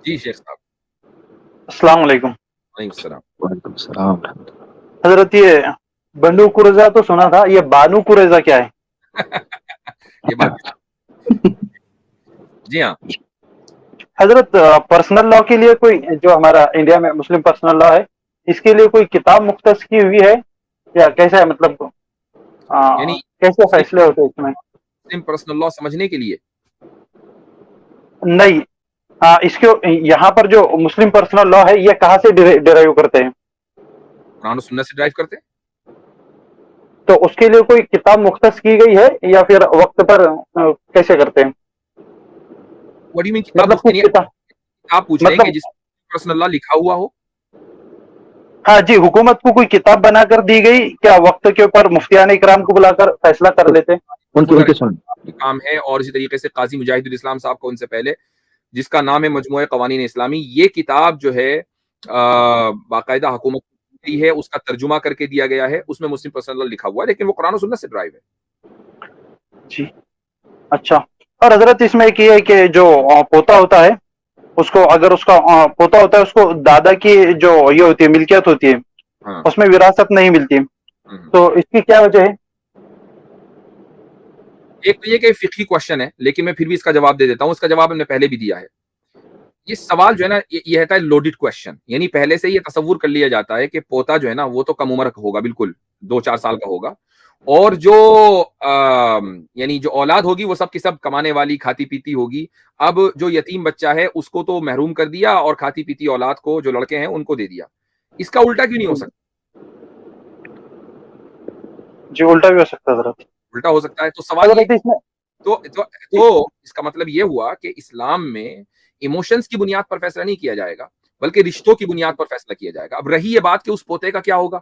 جی شیخ صاحب. السلام علیکم. وعلیکم السلام. وعلیکم السلام. حضرت یہ بنو قریظہ تو سنا تھا, یہ بانو قریظہ کیا ہے؟ یہ بات جی ہاں حضرت پرسنل لا کے لیے کوئی, جو ہمارا انڈیا میں مسلم پرسنل لا ہے, اس کے لیے کوئی کتاب مختص کی ہوئی ہے یا کیسا ہے, مطلب یعنی کیسے فیصلے ہوتے ہیں اس میں؟ مسلم پرسنل لا سمجھنے کے لیے نہیں, اس کے یہاں پر جو مسلم پرسنل لا ہے یہ کہاں سے ڈیرائیو کرتے ہیں؟ قرآن و سنت سے ڈرائیو کرتے ہیں. تو اس کے لیے کوئی کتاب مختص کی گئی ہے یا پھر وقت پر کیسے کرتے ہیں؟ What do you mean کتاب مطلب کچھ کتاب, آپ پوچھ رہے ہیں کہ مطلب جس پرسنل لا لکھا ہوا ہو؟ ہاں جی, حکومت کو کوئی کتاب بنا کر دی گئی کیا, وقت کے اوپر مفتیان اکرام کو بلا کر فیصلہ کر لیتے ہیں؟ ان کے سن کام ہے. اور اسی طریقے سے قاضی مجاہد الاسلام صاحب کو ان سے پہلے, جس کا نام ہے مجموعہ قوانین اسلامی, یہ کتاب جو ہے باقاعدہ حکومت کی ہے, اس کا ترجمہ کر کے دیا گیا ہے, اس میں مسلم پرسنل لا لکھا ہوا ہے, لیکن وہ قرآن و سنت سے ڈرائیو ہے. جی اچھا. اور حضرت اس میں ایک یہ ہے کہ جو پوتا ہوتا ہے اس کو, اگر اس کا پوتا ہوتا ہے اس کو دادا کی جو یہ ہوتی ہے ملکیت ہوتی ہے, ہاں. اس میں وراثت نہیں ملتی, تو اس کی کیا وجہ ہے؟ ایک تو یہ کہ فقہی کوشچن ہے, لیکن میں پھر بھی اس کا جواب دے دیتا ہوں. اس کا جواب ہم نے پہلے بھی دیا ہے. یہ سوال جو ہے نا, یہ رہتا ہے لوڈڈ کوشچن, یعنی پہلے سے یہ تصور کر لیا جاتا ہے کہ پوتا جو ہے نا وہ تو کم عمر ہوگا, بالکل 2-4 سال کا ہوگا, اور جو یعنی جو اولاد ہوگی وہ سب کی سب کمانے والی کھاتی پیتی ہوگی. اب جو یتیم بچہ ہے اس کو تو محروم کر دیا, اور کھاتی پیتی اولاد کو جو لڑکے ہیں ان کو دے دیا. اس کا الٹا کیوں نہیں ہو سکتا؟ جی الٹا بھی ہو سکتا ہے حضرت, الٹا ہو سکتا ہے. تو سوال حضرت اس میں تو اس کا مطلب یہ ہوا کہ اسلام میں ایموشنز کی بنیاد پر فیصلہ نہیں کیا جائے گا, بلکہ رشتوں کی بنیاد پر فیصلہ کیا جائے گا. اب رہی یہ بات کہ اس پوتے کا کیا ہوگا,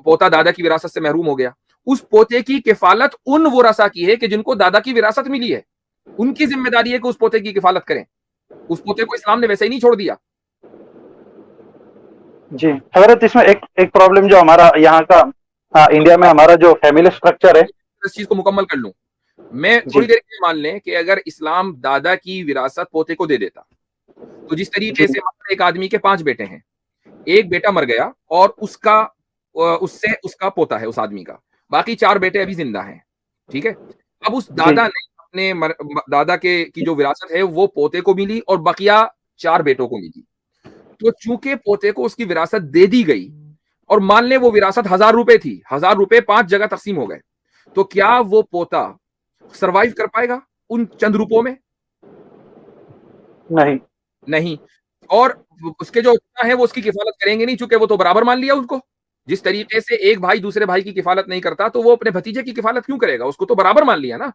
پوتا دادا کی وراثت سے محروم ہو گیا, اس پوتے کی کفالت ان ورثاء کی ہے کہ جن کو دادا کی وراثت ملی ہے. ان کی ذمہ داری ہے کہ اس پوتے کی کفالت کریں. اس پوتے کو اسلام نے ویسے ہی نہیں چھوڑ دیا. جی حضرت اس میں ایک پرابلم جو ہمارا یہاں کا انڈیا میں ہمارا جو فیملی سٹرکچر ہے, اس چیز کو مکمل کر لوں میں, تھوڑی دیر کے مان لیں کہ اگر اسلام دادا کی وراثت پوتے کو دے دیتا, تو جس طریقے سے ایک آدمی کے 5 بیٹے ہیں, ایک بیٹا مر گیا اور اس کا پوتا ہے اس آدمی کا, باقی 4 بیٹے ابھی زندہ ہیں, ٹھیک ہے. اب اس دادا نے اپنے دادا کی جو وراثت ہے وہ پوتے کو ملی اور بقیہ 4 بیٹوں کو ملی. تو چونکہ پوتے کو اس کی وراثت دے دی گئی, اور مان لیں وہ وراثت 1000 روپے تھی, 1000 روپے 5 جگہ تقسیم ہو گئے, تو کیا وہ پوتا سروائیو کر پائے گا ان چند روپوں میں؟ نہیں. اور اس کے جو ہے وہ اس کی کفالت کریں گے نہیں, چونکہ وہ تو برابر مان لیا اس کو. جس طریقے سے ایک بھائی دوسرے بھائی کی کفالت نہیں کرتا, تو وہ اپنے بھتیجے کی کفالت کیوں کرے گا, اس کو تو برابر مان لیا نا.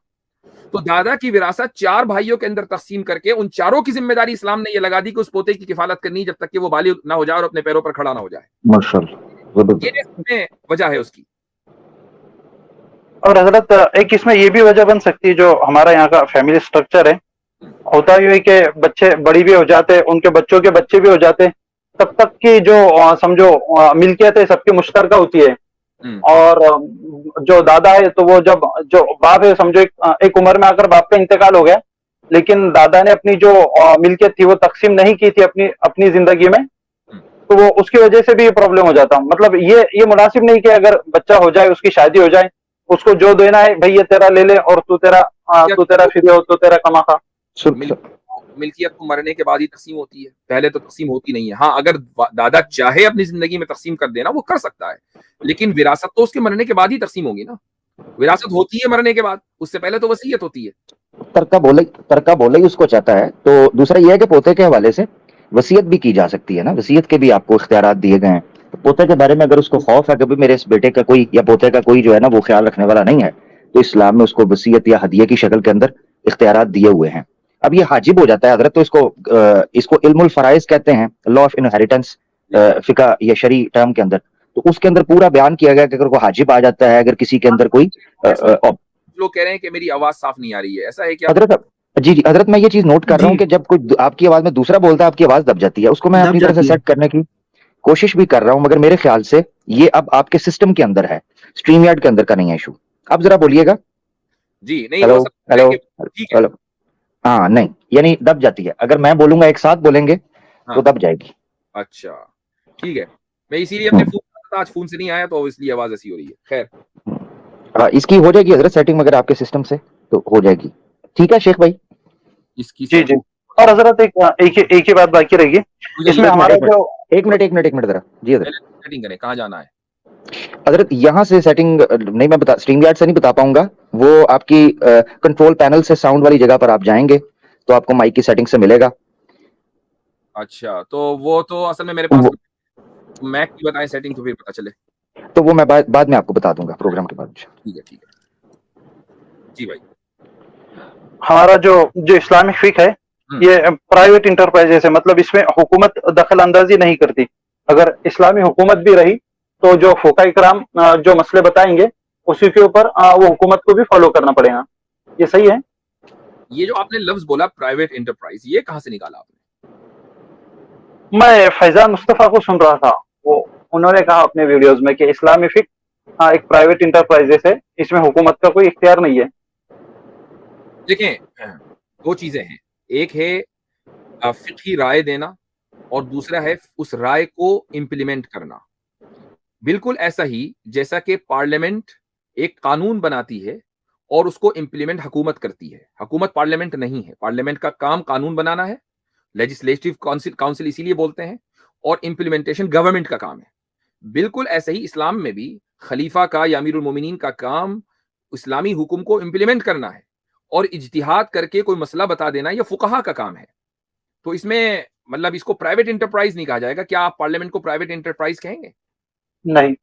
تو دادا کی وراثت 4 بھائیوں کے اندر تقسیم کر کے ان 4 کی ذمہ داری اسلام نے یہ لگا دی کہ اس پوتے کی کفالت کرنی جب تک کہ وہ بالغ نہ ہو جائے اور اپنے پیروں پر کھڑا نہ ہو جائے. ماشاءاللہ, یہ وجہ ہے اس کی. اور حضرت ایک اس میں یہ بھی وجہ بن سکتی ہے, جو ہمارا یہاں کا فیملی سٹرکچر ہے, ہوتا یہ کہ بچے بڑی بھی ہو جاتے, ان کے بچوں کے بچے بھی ہو جاتے, تب تک کی جو سمجھو ملکیت ہے سب کی مشترکہ ہوتی ہے. اور جو دادا ہے تو وہ جب جو باپ ہے سمجھو ایک عمر میں آ کر باپ کا انتقال ہو گیا, لیکن دادا نے اپنی جو ملکیت تھی وہ تقسیم نہیں کی تھی اپنی زندگی میں, تو وہ اس کی وجہ سے بھی یہ پرابلم ہو جاتا. مطلب یہ مناسب نہیں کہ اگر بچہ ہو جائے, اس کی شادی ہو جائے, اس کو جو دینا ہے بھائی یہ تیرا لے لے, اور تو تیرا فری ہو, تو تیرا کما کھا. ملکیت کو مرنے کے بعد ہی تقسیم ہوتی ہے, پہلے تو تقسیم ہوتی نہیں ہے. ہاں اگر دادا چاہے اپنی زندگی میں تقسیم کر دینا, وہ کر سکتا ہے, لیکن وراثت تو اس کے مرنے کے بعد ہی تقسیم ہوگی نا. وراثت ہوتی ہے مرنے کے بعد, اس سے پہلے تو وصیت ہوتی ہے. ترکہ بولے ہی اس کو چاہتا ہے. تو دوسرا یہ ہے کہ پوتے کے حوالے سے وصیت بھی کی جا سکتی ہے نا, وصیت کے بھی آپ کو اختیارات دیے گئے ہیں. پوتے کے بارے میں اگر اس کو خوف ہے کہ بھی میرے اس بیٹے کا کوئی یا پوتے کا کوئی جو ہے نا وہ خیال رکھنے والا نہیں ہے, تو اسلام میں اس کو وصیت یا ہدیے کی شکل کے اندر اختیارات دیے ہوئے ہیں. اب یہ حاجب ہو جاتا ہے حضرت, تو اس کو علم الفرائض کہتے ہیں, لا آف انہیریٹنس فقہ یا شرعی ٹرم کے اندر. تو اس کے اندر پورا بیان کیا گیا کہ اگر کوئی حاجب آ جاتا ہے, اگر کسی کے اندر کوئی لوگ کہہ رہے ہیں کہ میری آواز صاف نہیں آ رہی ہے, ایسا ہے کیا حضرت؟ جی حضرت, میں یہ چیز نوٹ کر رہا ہوں کہ جب کوئی آپ کی آواز میں دوسرا بولتا ہے آپ کی آواز دب جاتی ہے. اس کو میں اپنی طرف سے سیٹ کرنے کی کوشش بھی کر رہا ہوں, مگر میرے خیال سے یہ اب آپ کے سسٹم کے اندر ہے, اسٹریم یارڈ کے اندر کا نہیں ہے ایشو. آپ ذرا بولیے گا. جی نہیں, ہیلو. ہاں نہیں, یعنی دب جاتی ہے. اگر میں بولوں گا ایک ساتھ بولیں گے तो दब जाएगी. अच्छा ठीक है, मैं इसीलिए अपने फोन था, आज फोन से नहीं आया तो इसलिए आवाज ऐसी हो रही है. खैर इसकी हो जाएगी हजरत सेटिंग अगर आपके सिस्टम से तो हो जाएगी. ठीक है शेख भाई. इसकी जी जी. और हजरत एक ही बात बाकी रहेगी इसमें हमारा जो एक मिनट जरा जी हजरत. सेटिंग करें, कहाँ जाना है हजरत? यहाँ से सेटिंग नहीं, मैं बता स्ट्रीम यार्ड से नहीं बता पाऊंगा. वो आपकी कंट्रोल पैनल से साउंड वाली जगह पर आप जाएंगे तो आपको माइक की सेटिंग से मिलेगा. अच्छा तो वो तो असल में मेरे पास मैक की बताएं सेटिंग तो फिर पता चले. तो वो मैं बाद में आपको बता दूंगा प्रोग्राम के बाद. ठीक है जी भाई. हमारा जो इस्लामिक फिक है ये प्राइवेट इंटरप्राइजेस है, मतलब इसमें हुकूमत दखल अंदाजी नहीं करती. अगर इस्लामी हुकूमत भी रही तो जो फुकाहा इकराम जो मसले बताएंगे उसी के ऊपर वो हुकूमत को भी फॉलो करना पड़ेगा. ये सही है? ये जो आपने लफ्ज बोला प्राइवेट इंटरप्राइज, ये कहाँ से निकाला आपने? मैं फैजान मुस्तफा को सुन रहा था, वो उन्होंने कहा अपने वीडियोस में कि इस्लामी फिक एक प्राइवेट इंटरप्राइजेस है, इसमें हुकूमत का कोई इख्तियार नहीं है. देखें दो चीजें हैं, एक है फिक्ही राय देना और दूसरा है उस राय को इम्प्लीमेंट करना. बिल्कुल ऐसा ही जैसा कि पार्लियामेंट एक कानून बनाती है और उसको इम्प्लीमेंट हुकूमत करती है. हुकूमत पार्लियामेंट नहीं है, पार्लियामेंट का काम कानून बनाना है, लेजिस्लेटिव काउंसिल इसीलिए बोलते हैं, और इम्प्लीमेंटेशन गवर्नमेंट का काम है. बिल्कुल ऐसे ही इस्लाम में भी खलीफा का या अमीरुल मोमिनीन का काम इस्लामी हुक्म को इम्प्लीमेंट करना है और इज्तिहाद करके कोई मसला बता देना यह फुकहा का काम है. तो इसमें मतलब इसको प्राइवेट इंटरप्राइज नहीं कहा जाएगा. क्या आप पार्लियामेंट को प्राइवेट इंटरप्राइज कहेंगे? नहीं.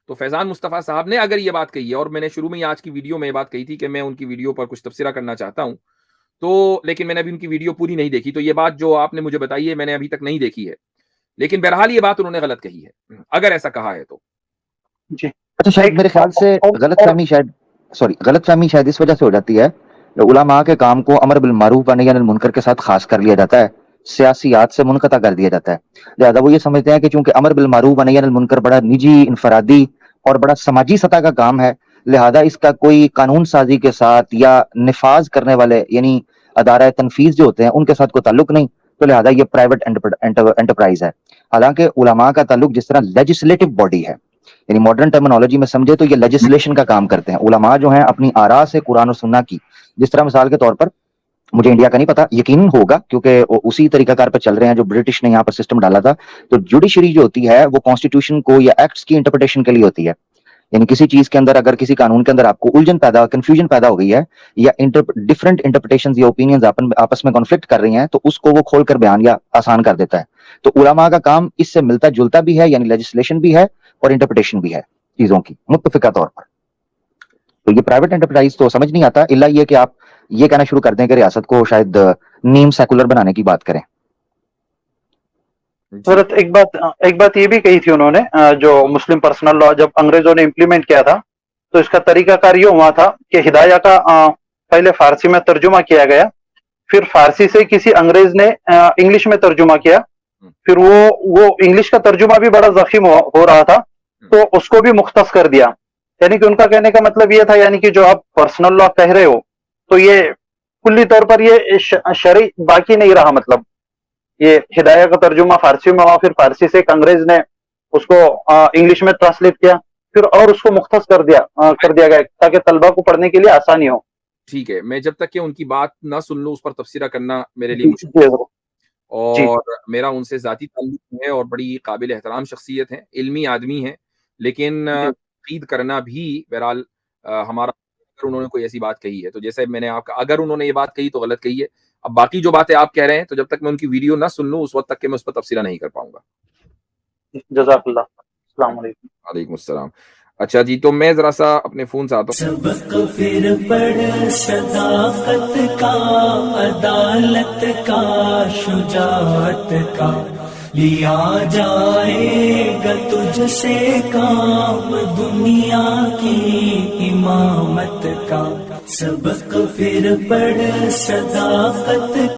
तो फैजान मुस्तफा साहब ने अगर ये बात कही है, और मैंने शुरू में आज की वीडियो में ये बात कही थी कि मैं उनकी वीडियो पर कुछ तफसीरा करना चाहता हूं, तो लेकिन मैंने अभी उनकी वीडियो पूरी नहीं देखी, तो ये बात जो आपने मुझे बताई है मैंने अभी तक नहीं देखी है, लेकिन बहरहाल ये बात उन्होंने गलत कही है अगर ऐसा कहा है तो. जी. अच्छा शायद मेरे ख्याल से गलतफहमी शायद इस वजह से हो जाती है, उलमा के काम को अमर बिल मारूफ व नही अनिल मुनकर के साथ खास कर लिया जाता है, सियासियात से मुनक़ता कर दिया जाता है. लिहाजा वो ये समझते हैं कि चूंकि अमर बिल मारूफ व नही अनिल मुनकर बड़ा निजी, इनफरादी और बड़ा समाजी सतह का काम है, लिहाजा इसका कोई कानून साजी के साथ या निफाज करने वाले यानी अदारा तनफीज जो होते हैं उनके साथ कोई ताल्लुक नहीं, तो लिहाजा ये प्राइवेट एंटरप्राइज है. हालांकि उलमा का ताल्लुक जिस तरह लेजिस्लेटिव बॉडी है, यानी मॉडर्न टर्मिनोलॉजी में समझे तो ये लेजिस्लेशन का काम करते हैं. उलमा जो हैं अपनी आरा से कुरान और सुन्ना की, जिस तरह मिसाल के तौर पर मुझे इंडिया का नहीं पता, यकीन होगा क्योंकि उसी तरीकाकार पर चल रहे हैं जो ब्रिटिश ने यहाँ पर सिस्टम डाला था. तो जुडिशरी जो होती है वो कॉन्स्टिट्यूशन को या एक्ट्स की इंटरप्रिटेशन के लिए होती है. यानी किसी चीज के अंदर अगर किसी कानून के अंदर आपको कंफ्यूजन पैदा हो गई है या डिफरेंट इंटरप्रिटेशंस या ओपिनियंस आपस में कॉन्फ्लिक्ट कर रही हैं, तो उसको वो खोलकर बयान या आसान कर देता है. तो उलमा का काम इससे मिलता जुलता भी है, यानी लेजिस्लेशन भी है और इंटरप्रिटेशन भी है चीजों की मुत्तफिका तौर पर. तो ये प्राइवेट एंटरप्राइज तो समझ नहीं आता, इल्ला ये कि आप ये कहना शुरू कर दें कि रियासत को शायद नीम सेकुलर बनाने की बात करें. एक बात ये भी कही थी उन्होंने, जो मुस्लिम पर्सनल लॉ जब अंग्रेजों ने इम्प्लीमेंट किया था तो इसका तरीकाकार ये हुआ था कि हिदाया का पहले फारसी में तर्जुमा किया गया, फिर फारसी से किसी अंग्रेज ने इंग्लिश में तर्जुमा किया, फिर वो इंग्लिश का तर्जुमा भी बड़ा जखीम हो रहा था तो उसको भी मुख्तस कर दिया. यानी कि उनका कहने का मतलब ये था, यानी कि जो आप पर्सनल लॉ कह रहे हो तो ये कुल्ली तौर पर ये शरई बाकी नहीं रहा. मतलब ये हिदाया का तर्जुमा फारसी में हुआ, फिर फारसी से एक अंग्रेज ने उसको इंग्लिश में ट्रांसलेट किया, फिर और उसको मुख्तस कर दिया गया ताकि तलबा को पढ़ने के लिए आसानी हो. ठीक है, मैं जब तक कि उनकी बात ना सुन लूं उस पर तफसीरा करना मेरे लिए मुश्किल है, और मेरा उनसे जाती ताल्लुक है और बड़ी काबिल एहतराम शख्सियत है, इल्मी आदमी है, लेकिन तकीद करना भी बहरहाल हमारा, अगर उन्होंने कोई ऐसी बात कही है तो जैसे मैंने आपका, अगर उन्होंने ये बात कही तो गलत कही है. अब बाकी जो बातें आप कह रहे हैं तो जब तक मैं उनकी वीडियो ना सुन लूं उस वक्त तक के मैं उस पर तफसीला नहीं कर पाऊंगा. जज़ाकल्लाह. अस्सलाम वालेकुम. वालेकुम अस्सलाम. अच्छा जी, तो मैं जरा सा अपने फोन से आता हूँ. सबक फिर पढ़ सदाकत का, अदालत का, शुजाअत का, लिया जाएगा तुझसे काम दुनिया की इमामत का. सबक फिर पढ़ सदाकत